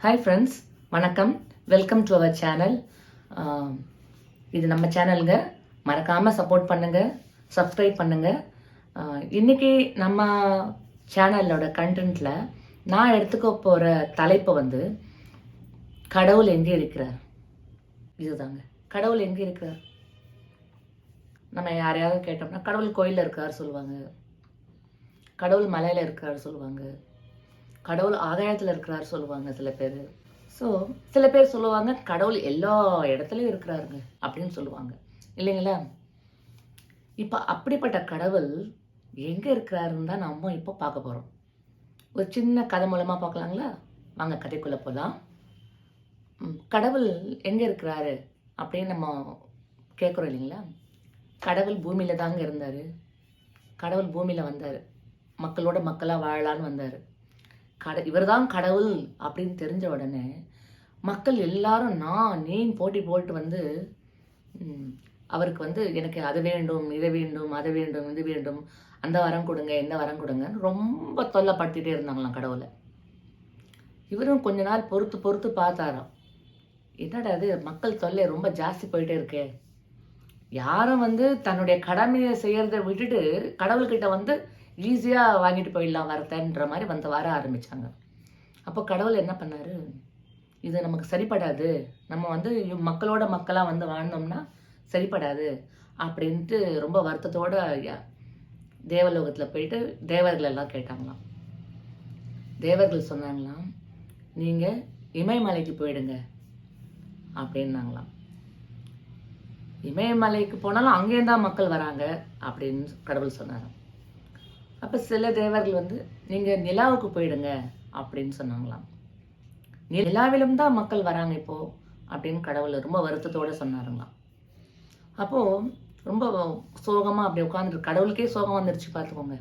Hi friends, வணக்கம். Welcome to our channel. இது நம்ம சேனலுங்க. மறக்காமல் சப்போர்ட் பண்ணுங்கள், சப்ஸ்கிரைப் பண்ணுங்கள். இன்றைக்கி நம்ம சேனலோட கண்டென்ட்டில் நான் எடுத்துக்க போகிற தலைப்பு வந்து கடவுள் எங்கே இருக்கிறார். இதுதாங்க, கடவுள் எங்கே இருக்கிறார். நம்ம யாரையாவது கேட்டோம்னா கடவுள் கோயிலில் இருக்கார் சொல்லுவாங்க, கடவுள் மலையில் இருக்கார் சொல்லுவாங்க, கடவுள் ஆகாயத்தில் இருக்கிறார் சொல்லுவாங்க சில பேர். ஸோ சில பேர் சொல்லுவாங்க கடவுள் எல்லா இடத்துலையும் இருக்கிறாருங்க அப்படின்னு சொல்லுவாங்க இல்லைங்களா. இப்போ அப்படிப்பட்ட கடவுள் எங்கே இருக்கிறாருன்னு தான் நம்ம இப்போ பார்க்க போகிறோம். ஒரு சின்ன கதை மூலமாக பார்க்கலாங்களா? வாங்க கதைக்குள்ளே போகலாம். கடவுள் எங்கே இருக்கிறாரு அப்படின்னு நம்ம கேட்குறோம் இல்லைங்களா. கடவுள் பூமியில் தாங்க இருந்தார். கடவுள் பூமியில் வந்தார், மக்களோட மக்களாக வாழலான்னு வந்தார். இவர் தான் கடவுள் அப்படின்னு தெரிஞ்ச உடனே மக்கள் எல்லாரும் நீ போட்டி போட்டு வந்து அவருக்கு வந்து எனக்கு அது வேண்டும், இதை வேண்டும், அதை வேண்டும், இது வேண்டும், அந்த வரம் கொடுங்க, இந்த வரம் கொடுங்கன்னு ரொம்ப தொல்லைப்படுத்திட்டே இருந்தாங்களாம் கடவுளை. இவரும் கொஞ்ச நாள் பொறுத்து பொறுத்து பார்த்தாராம். என்னடா அது மக்கள் தொல்லை ரொம்ப ஜாஸ்தி போயிட்டே இருக்கே, யாரும் வந்து தன்னுடைய கடமையை செய்யறதை விட்டுட்டு கடவுள்கிட்ட வந்து ஈஸியாக வாங்கிட்டு போயிடலாம் வரத்தன்ற மாதிரி வர ஆரம்பித்தாங்க. அப்போ கடவுள் என்ன பண்ணார், இது நமக்கு சரிப்படாது, நம்ம வந்து மக்களோட மக்களாக வந்து வாழ்ந்தோம்னா சரிப்படாது அப்படின்ட்டு ரொம்ப வருத்தத்தோடு தேவலோகத்தில் போயிட்டு தேவர்கள் எல்லாம் கேட்டாங்களாம். தேவர்கள் சொன்னாங்களாம், நீங்கள் இமயமலைக்கு போயிடுங்க அப்படின்னாங்களாம். இமயமலைக்கு போனாலும் அங்கேயும் தான் மக்கள் வராங்க அப்படின்னு கடவுள் சொன்னாராம். அப்போ சில தேவர்கள் வந்து நீங்கள் நிலாவுக்கு போயிடுங்க அப்படின்னு சொன்னாங்களாம். நிலாவிலும் தான் மக்கள் வராங்க இப்போது அப்படின்னு கடவுள் ரொம்ப வருத்தத்தோடு சொன்னாருங்களாம். அப்போது ரொம்ப சோகமாக அப்படி உட்காந்துருக்கு, கடவுளுக்கே சோகம் வந்துருச்சு பார்த்துக்கோங்க.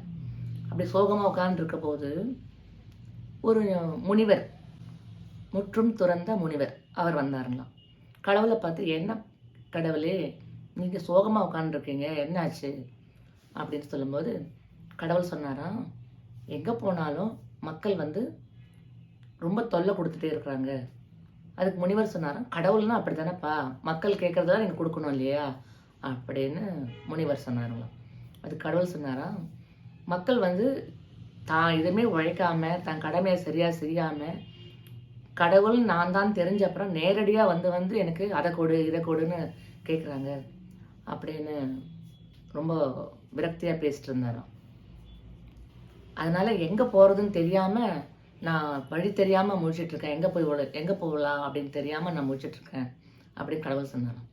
அப்படி சோகமாக உட்காந்துருக்க போது ஒரு முனிவர், முற்றும் துறந்த முனிவர் அவர் வந்தாருங்களாம். கடவுளை பார்த்து, என்ன கடவுளே நீங்கள் சோகமாக உட்காந்துருக்கீங்க, என்னாச்சு அப்படின்னு சொல்லும்போது கடவுள் சொன்னாராம், எங்கே போனாலும் மக்கள் வந்து ரொம்ப தொல்லை கொடுத்துட்டே இருக்கிறாங்க. அதுக்கு முனிவர் சொன்னாராம், கடவுள்னா அப்படி தானேப்பா, மக்கள் கேட்குறதெல்லாம் நீங்கள் கொடுக்கணும் இல்லையா அப்படின்னு முனிவர் சொன்னாருங்களாம். அதுக்கு கடவுள் சொன்னாராம், மக்கள் வந்து தான் எதுவுமே உழைக்காமல் தன் கடமையை சரியாக செய்யாமல் கடவுள் நான் தான் தெரிஞ்ச அப்புறம் நேரடியாக வந்து வந்து எனக்கு அதை கொடு இதை கொடுன்னு கேட்குறாங்க அப்படின்னு ரொம்ப விரக்தியாக பேசிட்டு இருந்தாராம். அதனால் எங்கே போகிறதுன்னு தெரியாமல் நான் வழி தெரியாமல் முழிச்சிட்ருக்கேன், எங்கே போகலாம் அப்படின்னு தெரியாமல் நான் முழிச்சிட்ருக்கேன் அப்படின்னு கடவுள் சொன்னாராம்.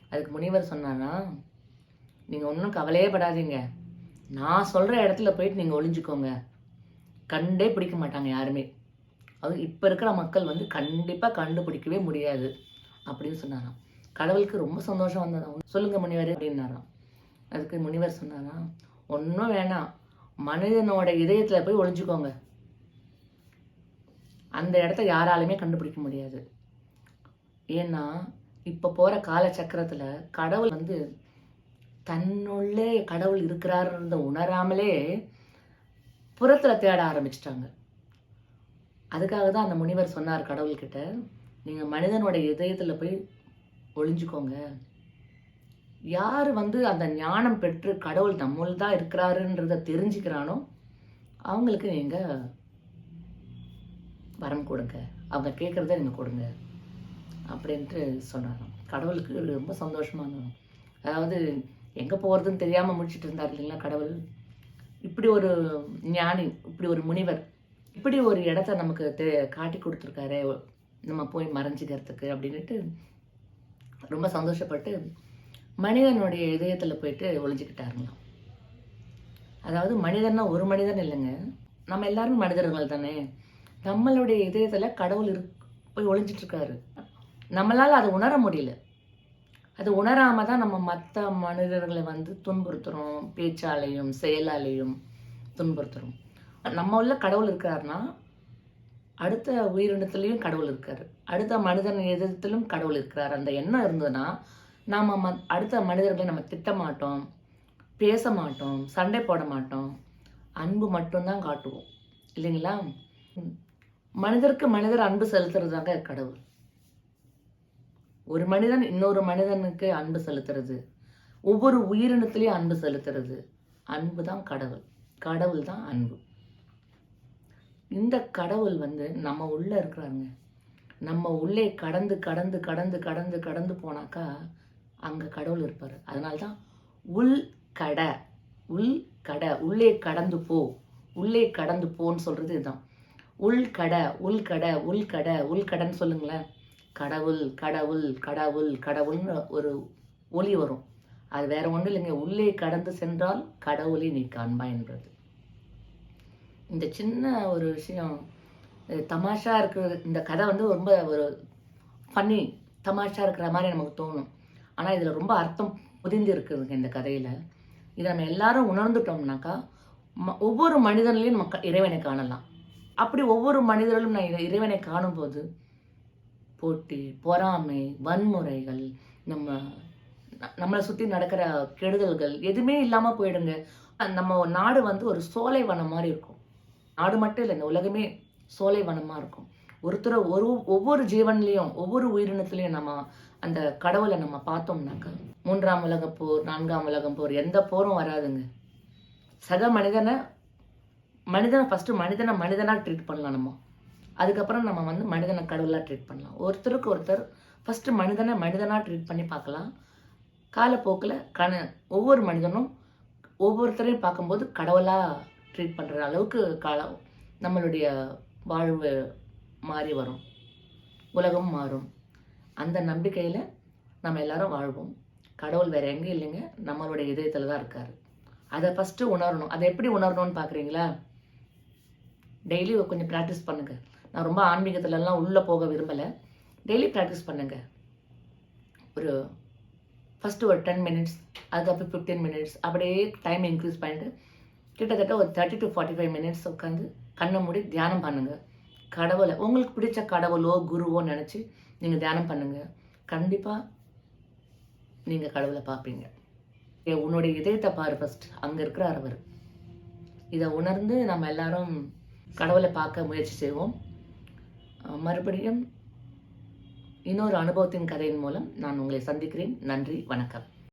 அதுக்கு முனிவர் சொன்னாரா, நீங்கள் ஒன்றும் கவலையே படாதீங்க, நான் சொல்கிற இடத்துல போயிட்டு நீங்கள் ஒளிஞ்சுக்கோங்க, கண்டே பிடிக்க மாட்டாங்க யாருமே, அது இப்போ இருக்கிற மக்கள் வந்து கண்டிப்பாக கண்டுபிடிக்கவே முடியாது அப்படின்னு சொன்னாராம். கடவுளுக்கு ரொம்ப சந்தோஷம் வந்ததா. சொல்லுங்கள் முனிவர் அப்படின்னாராம். அதுக்கு முனிவர் சொன்னாராம், ஒன்றும் வேணாம், மனிதனோட இதயத்தில் போய் ஒளிஞ்சுக்கோங்க, அந்த இடத்த யாராலுமே கண்டுபிடிக்க முடியாது. ஏன்னா இப்போ போகிற காலச்சக்கரத்தில் கடவுள் வந்து தன்னுள்ளே கடவுள் இருக்கிறாருன்றத உணராமலே புறத்தில் தேட ஆரம்பிச்சிட்டாங்க. அதுக்காக தான் அந்த முனிவர் சொன்னார் கடவுள்கிட்ட, நீங்கள் மனிதனோட இதயத்தில் போய் ஒளிஞ்சுக்கோங்க, யார் வந்து அந்த ஞானம் பெற்று கடவுள் நம்முள் தான் இருக்கிறாருன்றத தெரிஞ்சுக்கிறானோ அவங்களுக்கு நீங்கள் வரம் கொடுங்க, அவங்க கேட்குறத நீங்கள் கொடுங்க அப்படின்ட்டு சொன்னாராம். கடவுளுக்கு ரொம்ப சந்தோஷமாக இருந்தாங்க. அதாவது எங்கே போகிறதுன்னு தெரியாமல் முடிச்சுட்டு இருந்தார் இல்லைங்களா கடவுள். இப்படி ஒரு ஞானி, இப்படி ஒரு முனிவர், இப்படி ஒரு இடத்த நமக்கு காட்டி கொடுத்துருக்காரு நம்ம போய் மறைஞ்சிக்கிறதுக்கு அப்படின்ட்டு ரொம்ப சந்தோஷப்பட்டு மனிதனுடைய இதயத்தில் போயிட்டு ஒளிஞ்சிக்கிட்டாருங்களாம். அதாவது மனிதன்னா ஒரு மனிதன் இல்லைங்க, நம்ம எல்லாரும் மனிதர்கள் தானே. நம்மளுடைய இதயத்தில் கடவுள் போய் ஒளிஞ்சிட்ருக்காரு. நம்மளால் அதை உணர முடியல. அது உணராமல் தான் நம்ம மற்ற மனிதர்களை வந்து துன்புறுத்துகிறோம், பேச்சாலையும் செயலாலையும் துன்புறுத்துகிறோம். நம்ம உள்ள கடவுள் இருக்காருன்னா அடுத்த உயிரினத்துலேயும் கடவுள் இருக்கார், அடுத்த மனிதன் இதயத்திலும் கடவுள் இருக்கிறார். அந்த எண்ணம் இருந்ததுன்னா நாம் அடுத்த மனிதர்களை நம்ம திட்ட மாட்டோம், பேச மாட்டோம், சண்டை போட மாட்டோம், அன்பு மட்டும்தான் காட்டுவோம் இல்லைங்களா. மனிதருக்கு மனிதர் அன்பு செலுத்துறதாங்க கடவுள். ஒரு மனிதன் இன்னொரு மனிதனுக்கு அன்பு செலுத்துறது, ஒவ்வொரு உயிரினத்திலையும் அன்பு செலுத்துறது, அன்பு தான் கடவுள். கடவுள் தான் அன்பு. இந்த கடவுள் நம்ம உள்ள இருக்கிறாருங்க. நம்ம உள்ளே கடந்து கடந்து கடந்து கடந்து கடந்து போனாக்கா அங்க கடவுள் இருப்பாரு. அதனால தான் உள் கட உள் கட உள்ளே கடந்து போ, உள்ளே கடந்து போன்னு சொல்றது இதுதான். உள்கட உள்கட உள்கட உள்கடன்னு சொல்லுங்களேன். கடவுள் கடவுள் கடவுள் கடவுள்னு ஒரு ஒலி வரும். அது வேற ஒன்றும் இல்லைங்க. உள்ளே கடந்து சென்றால் கடவுளை நீ காண்பாய் என்றது. இந்த சின்ன ஒரு விஷயம் தமாஷா இருக்கிற இந்த கதை ரொம்ப ஒரு ஃபன்னி தமாஷா இருக்கிற மாதிரி நமக்கு தோணும். ஆனால் இதில் ரொம்ப அர்த்தம் புதிந்து இருக்குதுங்க இந்த கதையில். இதை நம்ம எல்லாரும் உணர்ந்துட்டோம்னாக்கா ஒவ்வொரு மனிதன்லையும் நம்ம இறைவனை காணலாம். அப்படி ஒவ்வொரு மனிதர்களும் நான் இறைவனை காணும்போது போட்டி, பொறாமை, வன்முறைகள், நம்மளை சுற்றி நடக்கிற கெடுதல்கள் எதுவுமே இல்லாமல் போயிடுங்க. நம்ம நாடு ஒரு சோலைவனம் மாதிரி இருக்கும். நாடு மட்டும் இல்லை, இந்த உலகமே சோலைவனமாக இருக்கும். ஒவ்வொரு ஜீவன்லேயும் ஒவ்வொரு உயிரினத்துலேயும் நம்ம அந்த கடவுளை நம்ம பார்த்தோம்னாக்கா 3ஆம் உலகப் போர், 4ஆம் உலகம் போர் எந்த போரும் வராதுங்க. சக மனிதனை ஃபஸ்ட்டு மனிதனாக ட்ரீட் பண்ணலாம் நம்ம. அதுக்கப்புறம் நம்ம மனிதனை கடவுளாக ட்ரீட் பண்ணலாம். ஒருத்தருக்கு ஒருத்தர் ஃபஸ்ட்டு மனிதனாக ட்ரீட் பண்ணி பார்க்கலாம். காலப்போக்கில் ஒவ்வொரு மனிதனும் ஒவ்வொருத்தரையும் பார்க்கும்போது கடவுளாக ட்ரீட் பண்ணுற அளவுக்கு நம்மளுடைய வாழ்வு மாறி வரும், உலகம் மாறும். அந்த நம்பிக்கையில் நம்ம எல்லாரும் வாழ்வோம். கடவுள் வேறு எங்கேயும் இல்லைங்க, நம்மளுடைய இதயத்தில் தான் இருக்கார். அதை ஃபஸ்ட்டு உணரணும். அதை எப்படி உணரணும்னு பார்க்குறீங்களா? டெய்லி கொஞ்சம் ப்ராக்டிஸ் பண்ணுங்கள். நான் ரொம்ப ஆன்மீகத்துலலாம் உள்ளே போக விரும்பலை. டெய்லி ப்ராக்டிஸ் பண்ணுங்கள். ஃபஸ்ட்டு ஒரு 10 மினிட்ஸ், அதுக்கப்புறம் 15 மினிட்ஸ், அப்படியே டைம் இன்க்ரீஸ் பண்ணிட்டு கிட்டத்தட்ட ஒரு 30 to 45 மினிட்ஸ் உட்காந்து கண்ணை மூடி தியானம் பண்ணுங்கள். கடவுளை உங்களுக்கு பிடிச்ச கடவுளோ குருவோ நினச்சி நீங்கள் தியானம் பண்ணுங்கள். கண்டிப்பாக நீங்கள் கடவுளை பார்ப்பீங்க. உன்னுடைய இதயத்தை பாரு ஃபஸ்ட், அங்கே இருக்கிறார் அவர். இதை உணர்ந்து நம்ம எல்லாரும் கடவுளை பார்க்க முயற்சி செய்வோம். மறுபடியும் இன்னொரு அனுபவத்தின் கதையின் மூலம் நான் உங்களை சந்திக்கிறேன். நன்றி, வணக்கம்.